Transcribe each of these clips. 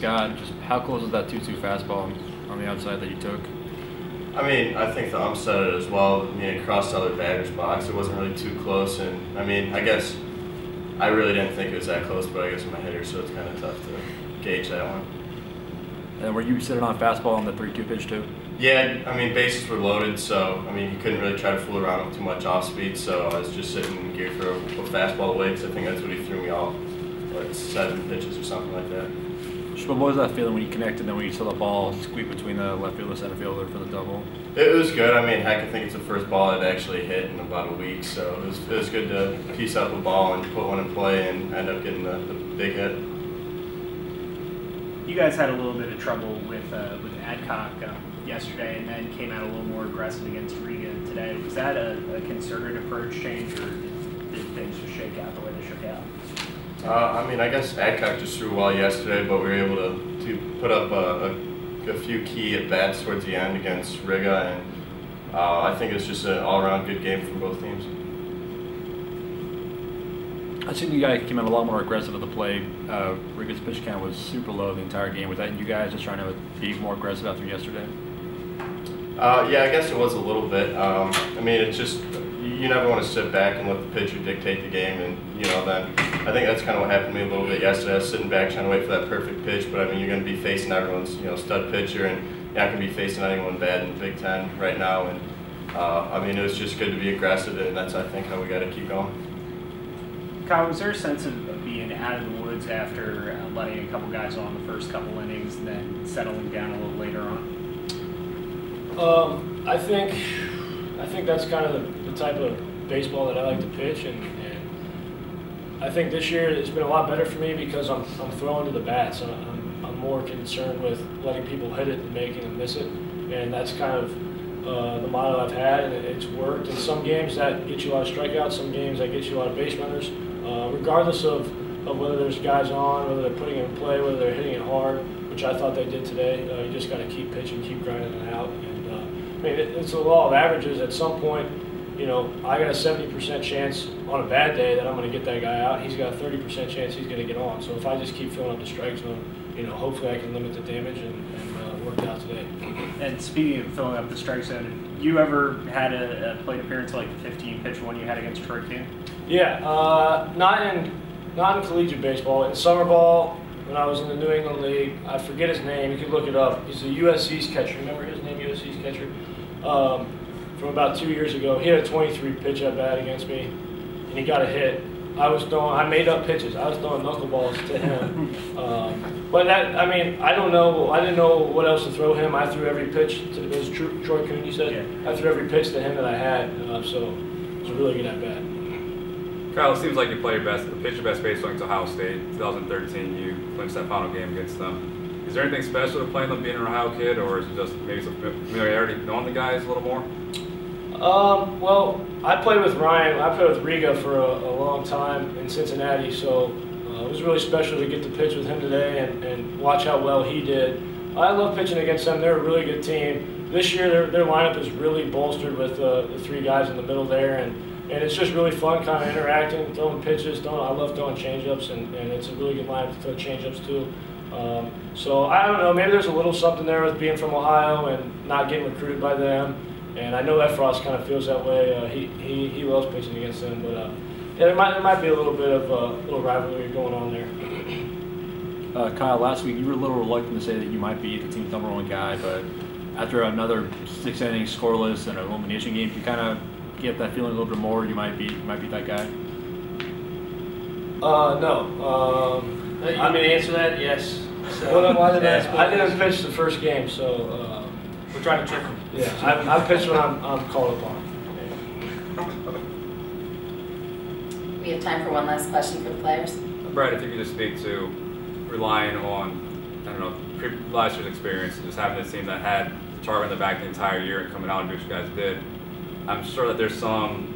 Scott, just how close is that 2-2 fastball on the outside that you took? I mean, I think the ump said it as well. I mean, it crossed the other batter's box. It wasn't really too close, and I mean, I guess I really didn't think it was that close, but I guess I'm a hitter, so it's kind of tough to gauge that one. And were you sitting on fastball on the 3-2 pitch too? Yeah, I mean, bases were loaded, so I mean, he couldn't really try to fool around with too much off speed. So I was just sitting in gear for a fastball away, because I think that's what he threw me off, like 7 pitches or something like that. What was that feeling when you connected and then when you saw the ball squeak between the left fielder and center fielder for the double? It was good. I mean, heck, I think it's the first ball I'd actually hit in about a week, so it was good to piece up a ball and put one in play and end up getting the big hit. You guys had a little bit of trouble with Adcock yesterday, and then came out a little more aggressive against Riga today. Was that a concerted approach change, or did things just shake out the way they shook out? I mean, I guess Adcock just threw well yesterday, but we were able to put up a few key at-bats towards the end against Riga, and I think it's just an all-around good game from both teams. I think you guys came out a lot more aggressive at the plate. Riga's pitch count was super low the entire game. Was that you guys just trying to be more aggressive after yesterday? Yeah, I guess it was a little bit. I mean, it's just, you never want to sit back and let the pitcher dictate the game, and then I think that's kind of what happened to me a little bit yesterday. I was sitting back trying to wait for that perfect pitch, but I mean, you're going to be facing everyone's stud pitcher, and you're not going to be facing anyone bad in the Big Ten right now. And I mean, it was just good to be aggressive, and that's, I think, how we got to keep going. Kyle, was there a sense of being out of the woods after letting a couple guys on the first couple innings and then settling down a little later on? I think that's kind of the type of baseball that I like to pitch, and I think this year it's been a lot better for me because I'm throwing to the bats. I'm more concerned with letting people hit it and making them miss it, and that's kind of the model I've had, and it's worked. In some games that gets you a lot of strikeouts, some games that gets you a lot of base runners. Regardless of whether there's guys on, whether they're putting it in play, whether they're hitting it hard, which I thought they did today, you just got to keep pitching, keep grinding it out. And I mean, it's a law of averages. At some point, I got a 70% chance on a bad day that I'm going to get that guy out. He's got a 30% chance he's going to get on. So if I just keep filling up the strike zone, hopefully I can limit the damage and work it out today. And speaking of filling up the strike zone, you ever had a plate appearance like the 15-pitch one you had against Troy King? Yeah, not in collegiate baseball. In summer ball, when I was in the New England League, I forget his name. You could look it up. He's a USC's catcher. Remember his name, USC's catcher? From about 2 years ago, he had a 23-pitch at bat against me, and he got a hit. I made up pitches. I was throwing knuckleballs to him. But I don't know. I didn't know what else to throw him. I threw every pitch to it was Troy Kuhn, you said? Yeah. I threw every pitch to him that I had. So it was a really good at bat. Kyle, it seems like you pitched your best baseball against Ohio State. 2013, you clinched that final game against them. Is there anything special to playing them being an Ohio kid, or is it just maybe some familiarity knowing the guys a little more? Well, I played with Ryan. I played with Riga for a long time in Cincinnati, so it was really special to get to pitch with him today and watch how well he did. I love pitching against them. They're a really good team. This year, their lineup is really bolstered with the 3 guys in the middle there, and it's just really fun kind of interacting, throwing pitches. I love throwing changeups, and it's a really good lineup to throw changeups too. So I don't know, maybe there's a little something there with being from Ohio and not getting recruited by them. And I know that Frost kind of feels that way. He loves pitching against them, but yeah, there might be a little bit of a little rivalry going on there. Kyle, last week you were a little reluctant to say that you might be the team's #1 guy, but after another 6 innings scoreless and an elimination game, you kind of get that feeling a little bit more. You might be that guy. No. You may answer that. Yes. So, why did I didn't pitch the first game, so. We're trying to trick them. Yeah, I pitch when I'm called upon. We have time for one last question for the players. Brad, if you could just speak to relying on, last year's experience, just having this team that had Tarver in the back the entire year and coming out and do what you guys did. I'm sure that there's some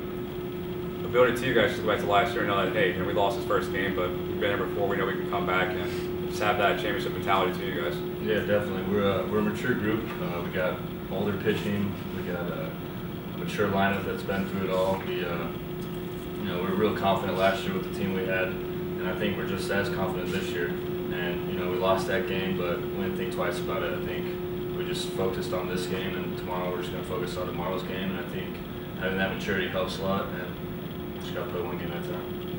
ability to you guys to go back to last year and know that, hey, we lost this first game, but we've been there before. We know we can come back and just have that championship mentality to you guys. Yeah, definitely. We're a mature group. We got older pitching. We got a mature lineup that's been through it all. We were real confident last year with the team we had, and I think we're just as confident this year. And you know, we lost that game, but we didn't think twice about it. I think we just focused on this game, and tomorrow we're just going to focus on tomorrow's game. And I think having that maturity helps a lot, and just got to play one game at a time.